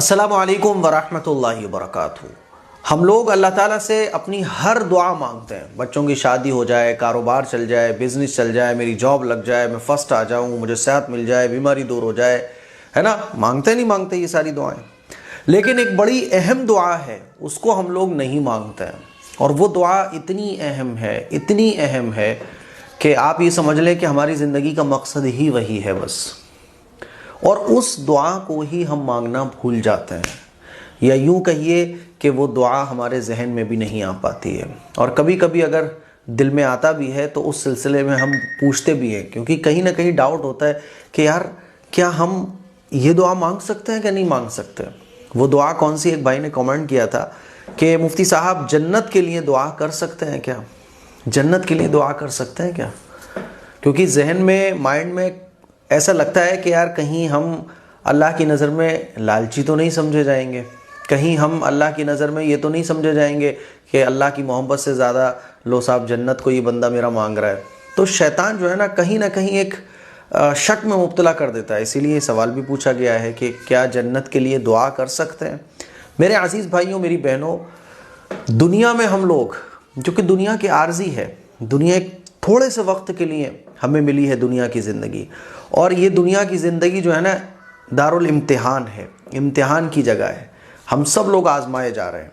अस्सलामु अलैकुम वरहमतुल्लाहि वबरकातुहू। हम लोग अल्लाह ताला से अपनी हर दुआ मांगते हैं। बच्चों की शादी हो जाए, कारोबार चल जाए, बिज़नेस चल जाए, मेरी जॉब लग जाए, मैं फ़र्स्ट आ जाऊँ, मुझे सेहत मिल जाए, बीमारी दूर हो जाए, है ना। मांगते नहीं मांगते ये सारी दुआएं। लेकिन एक बड़ी अहम दुआ है, उसको हम लोग नहीं मांगते हैं। और वो दुआ इतनी अहम है, इतनी अहम है कि आप ये समझ लें कि हमारी ज़िंदगी का मकसद ही वही है बस। और उस दुआ को ही हम मांगना भूल जाते हैं, या यूं कहिए कि वो दुआ हमारे जहन में भी नहीं आ पाती है। और कभी कभी अगर दिल में आता भी है तो उस सिलसिले में हम पूछते भी हैं, क्योंकि कहीं ना कहीं डाउट होता है कि यार क्या हम ये दुआ मांग सकते हैं कि नहीं मांग सकते। वो दुआ कौन सी, एक भाई ने कमेंट किया था कि मुफ्ती साहब जन्नत के लिए दुआ कर सकते हैं क्या, जन्नत के लिए दुआ कर सकते हैं क्या। क्योंकि जहन में, माइंड में ऐसा लगता है कि यार कहीं हम अल्लाह की नज़र में लालची तो नहीं समझे जाएंगे, कहीं हम अल्लाह की नज़र में ये तो नहीं समझे जाएंगे कि अल्लाह की मोहब्बत से ज़्यादा लो साहब जन्नत को ये बंदा मेरा मांग रहा है। तो शैतान जो है ना कहीं एक शक में मुब्तला कर देता है। इसीलिए सवाल भी पूछा गया है कि क्या जन्नत के लिए दुआ कर सकते हैं। मेरे अजीज़ भाइयों, मेरी बहनों, दुनिया में हम लोग, जो कि दुनिया की आर्जी है, दुनिया एक थोड़े से वक्त के लिए हमें मिली है दुनिया की ज़िंदगी, और ये दुनिया की ज़िंदगी जो है ना दारुल इम्तिहान है, इम्तिहान की जगह है। हम सब लोग आजमाए जा रहे हैं।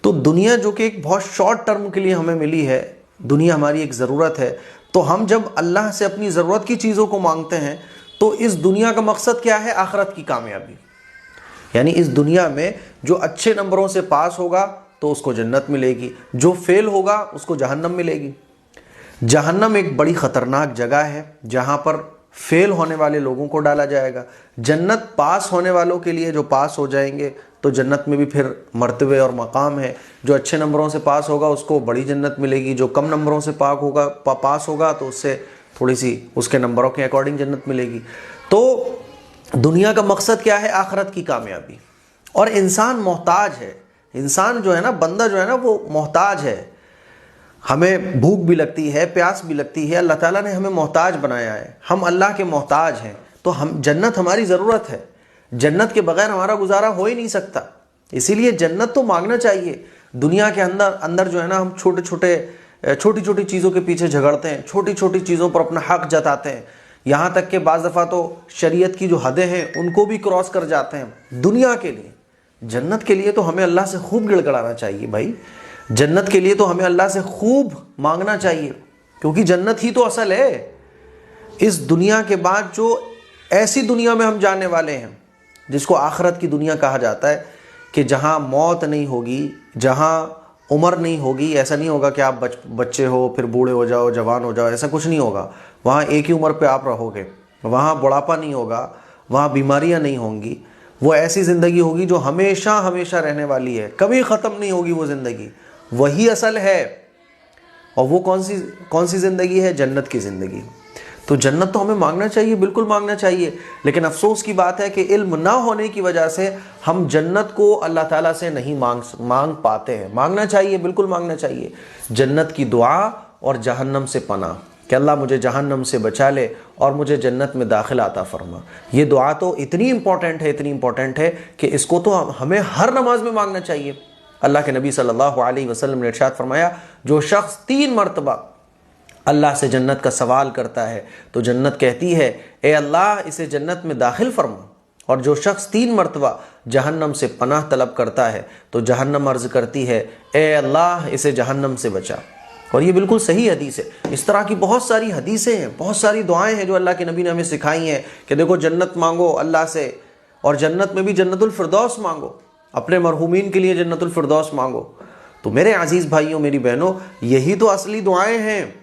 तो दुनिया जो कि एक बहुत शॉर्ट टर्म के लिए हमें मिली है, दुनिया हमारी एक ज़रूरत है। तो हम जब अल्लाह से अपनी ज़रूरत की चीज़ों को मांगते हैं तो इस दुनिया का मकसद क्या है, आखिरत की कामयाबी। यानी इस दुनिया में जो अच्छे नंबरों से पास होगा तो उसको जन्नत मिलेगी, जो फेल होगा उसको जहन्नम मिलेगी। जहन्नम एक बड़ी ख़तरनाक जगह है जहाँ पर फेल होने वाले लोगों को डाला जाएगा। जन्नत पास होने वालों के लिए, जो पास हो जाएंगे तो जन्नत में भी फिर मर्तबे और मकाम है। जो अच्छे नंबरों से पास होगा उसको बड़ी जन्नत मिलेगी, जो कम नंबरों से पास होगा तो उससे थोड़ी सी उसके नंबरों के अकॉर्डिंग जन्नत मिलेगी। तो दुनिया का मकसद क्या है, आखिरत की कामयाबी। और इंसान मोहताज है, इंसान जो है ना, बंदा जो है ना, वो मोहताज है। हमें भूख भी लगती है, प्यास भी लगती है, अल्लाह ताला ने हमें मोहताज बनाया है, हम अल्लाह के मोहताज हैं। तो हम, जन्नत हमारी ज़रूरत है, जन्नत के बगैर हमारा गुजारा हो ही नहीं सकता। इसीलिए जन्नत तो मांगना चाहिए। दुनिया के अंदर जो है ना, हम छोटी छोटी चीज़ों के पीछे झगड़ते हैं, छोटी छोटी चीज़ों पर अपना हक जताते हैं, यहाँ तक कि बाज़ दफ़ा तो शरीयत की जो हदें हैं उनको भी क्रॉस कर जाते हैं दुनिया के लिए। जन्नत के लिए तो हमें अल्लाह से खूब गिड़गड़ाना चाहिए भाई। जन्नत के लिए तो हमें अल्लाह से खूब मांगना चाहिए, क्योंकि जन्नत ही तो असल है। इस दुनिया के बाद जो ऐसी दुनिया में हम जाने वाले हैं जिसको आखिरत की दुनिया कहा जाता है, कि जहाँ मौत नहीं होगी, जहाँ उम्र नहीं होगी। ऐसा नहीं होगा कि आप बच्चे हो फिर बूढ़े हो जाओ, जवान हो जाओ, ऐसा कुछ नहीं होगा। वहाँ एक ही उम्र पे आप रहोगे, वहाँ बुढ़ापा नहीं होगा, वहाँ बीमारियाँ नहीं होंगी। वो ऐसी ज़िंदगी होगी जो हमेशा हमेशा रहने वाली है, कभी ख़त्म नहीं होगी वो ज़िंदगी। वही असल है। और वो कौन सी ज़िंदगी है, जन्नत की ज़िंदगी। तो जन्नत तो हमें मांगना चाहिए, बिल्कुल मांगना चाहिए। लेकिन अफसोस की बात है कि इल्म ना होने की वजह से हम जन्नत को अल्लाह ताला से नहीं मांग पाते हैं। मांगना चाहिए, बिल्कुल मांगना चाहिए। जन्नत की दुआ और जहन्नम से पनाह, कि अल्लाह मुझे जहन्नम से बचा ले और मुझे जन्नत में दाखिल अता फरमा। ये दुआ तो इतनी इंपॉर्टेंट है, इतनी इंपॉर्टेंट है कि इसको तो हमें हर नमाज में मांगना चाहिए। अल्लाह के नबी सल्लल्लाहु अलैहि वसल्लम ने इरशाद फरमाया, जो शख्स 3 मरतबा अल्लाह से जन्नत का सवाल करता है तो जन्नत कहती है, ए अल्लाह इसे जन्नत में दाखिल फरमा। और जो शख्स 3 मरतबा जहन्नम से पनाह तलब करता है तो जहन्नम अर्ज़ करती है, ए अल्लाह इसे जहन्नम से बचा। और ये बिल्कुल सही हदीस है। इस तरह की बहुत सारी हदीसें हैं, बहुत सारी दुआएं हैं जो अल्लाह के नबी ने हमें सिखाई हैं कि देखो जन्नत मांगो अल्लाह से, और जन्नत में भी जन्नतुल फिरदौस मांगो, अपने मरहूमीन के लिए जन्नतुल फिरदौस मांगो। तो मेरे अजीज़ भाइयों, मेरी बहनों, यही तो असली दुआएं हैं।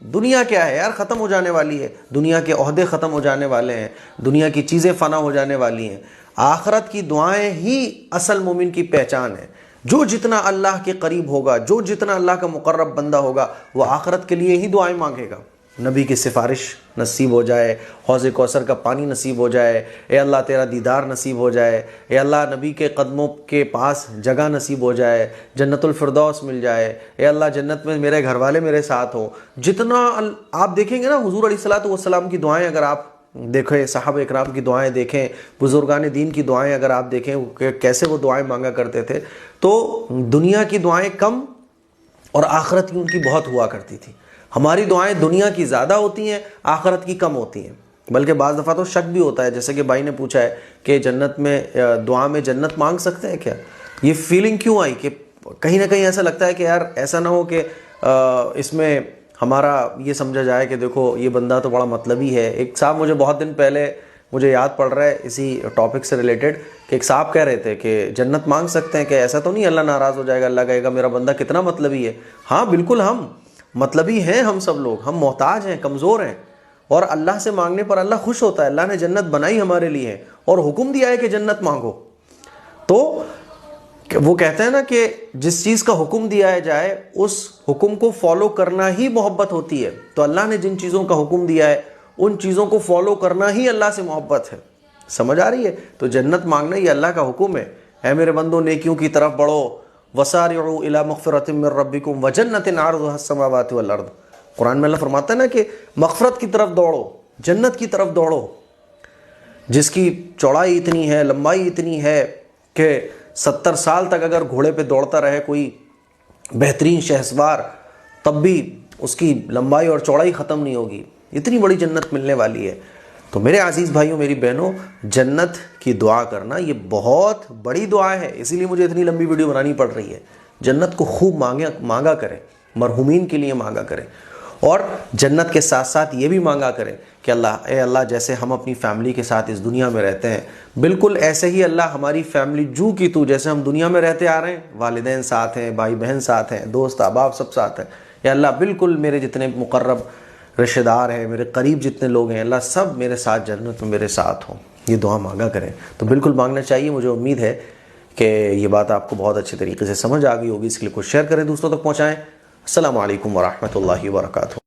दुनिया क्या है यार, ख़त्म हो जाने वाली है। दुनिया के ओहदे ख़त्म हो जाने वाले हैं, दुनिया की चीज़ें फ़ना हो जाने वाली हैं। आखिरत की दुआएं ही असल मोमिन की पहचान है। जो जितना अल्लाह के करीब होगा, जो जितना अल्लाह का मुकर्रब बंदा होगा, वो आखिरत के लिए ही दुआएं मांगेगा। नबी की सिफारिश नसीब हो जाए, हौज़ कौसर का पानी नसीब हो जाए, ए अल्लाह तेरा दीदार नसीब हो जाए, ए अल्लाह नबी के कदमों के पास जगह नसीब हो जाए, जन्नतुल फिरदौस मिल जाए, ए अल्लाह जन्नत में मेरे घर वाले मेरे साथ हों। जितना आप देखेंगे ना हुज़ूर अलैहिस्सलातु वस्सलाम की दुआएं अगर आप देखो साहब इकराम की दुआएं देखें, बुजुर्गान दीन की दुआएं अगर आप देखें कैसे वो दुआएं मांगा करते थे, तो दुनिया की दुआएं कम और आखिरत की उनकी बहुत हुआ करती थी। हमारी दुआएं दुनिया की ज़्यादा होती हैं, आखिरत की कम होती हैं। बल्कि बाज़ दफ़ा तो शक भी होता है, जैसे कि भाई ने पूछा है कि जन्नत में दुआ में जन्नत मांग सकते हैं क्या। ये फीलिंग क्यों आई कि कहीं ना कहीं ऐसा लगता है कि यार ऐसा ना हो कि इसमें हमारा ये समझा जाए कि देखो ये बंदा तो बड़ा मतलबी है। एक साहब मुझे बहुत दिन पहले मुझे याद पड़ रहा है इसी टॉपिक से रिलेटेड कि एक साहब कह रहे थे कि जन्नत मांग सकते हैं कि ऐसा तो नहीं अल्लाह नाराज़ हो जाएगा, अल्लाह कहेगा मेरा बंदा कितना मतलबी है। हाँ बिल्कुल, हम मतलबी हैं, हम सब लोग, हम मोहताज हैं, कमज़ोर हैं, और अल्लाह से मांगने पर अल्लाह खुश होता है। अल्लाह ने जन्नत बनाई हमारे लिए और हुक्म दिया है कि जन्नत मांगो। तो वो कहते हैं ना कि जिस चीज़ का हुक्म दिया जाए उस हुक्म को फॉलो करना ही मोहब्बत होती है। तो अल्लाह ने जिन चीज़ों का हुक्म दिया है उन चीज़ों को फॉलो करना ही अल्लाह से मोहब्बत है। समझ आ रही है। तो जन्नत मांगना ये अल्लाह का हुक्म है मेरे बंदो नेकियों की तरफ बढ़ो, वसारिउ इला मग़फ़िरतिम मिन रब्बिकुम व जन्नतिन अर्दुहा अस्समावातु वल अर्द। कुरान में अल्लाह फरमाता है ना कि मग़फ़िरत की तरफ दौड़ो, जन्नत की तरफ दौड़ो, जिसकी चौड़ाई इतनी है, लंबाई इतनी है कि 70 साल तक अगर घोड़े पे दौड़ता रहे कोई बेहतरीन शहसवार, तब भी उसकी लंबाई और चौड़ाई ख़त्म नहीं होगी। इतनी बड़ी जन्नत मिलने वाली है। तो मेरे अजीज़ भाइयों, मेरी बहनों, जन्नत की दुआ करना ये बहुत बड़ी दुआ है, इसीलिए मुझे इतनी लंबी वीडियो बनानी पड़ रही है। जन्नत को खूब मांगा करें, मरहुमीन के लिए मांगा करें, और जन्नत के साथ साथ ये भी मांगा करें कि अल्लाह, ए अल्लाह, जैसे हम अपनी फैमिली के साथ इस दुनिया में रहते हैं बिल्कुल ऐसे ही अल्लाह हमारी फैमिली जू की तू, जैसे हम दुनिया में रहते आ रहे हैं, वालिदैन साथ हैं, भाई बहन साथ हैं, दोस्त अहबाब सब साथ हैं, या अल्लाह बिल्कुल मेरे जितने मुकर्रब रिश्तेदार हैं, मेरे करीब जितने लोग हैं, अल्लाह सब मेरे साथ जन्नत में मेरे साथ हों। ये दुआ मांगा करें। तो बिल्कुल मांगना चाहिए। मुझे उम्मीद है कि ये बात आपको बहुत अच्छे तरीके से समझ आ गई होगी। इसके लिए कुछ शेयर करें, दूसरों तक पहुँचाएँ। अस्सलामु अलैकुम वरहमतुल्लाहि वबरकातुहू।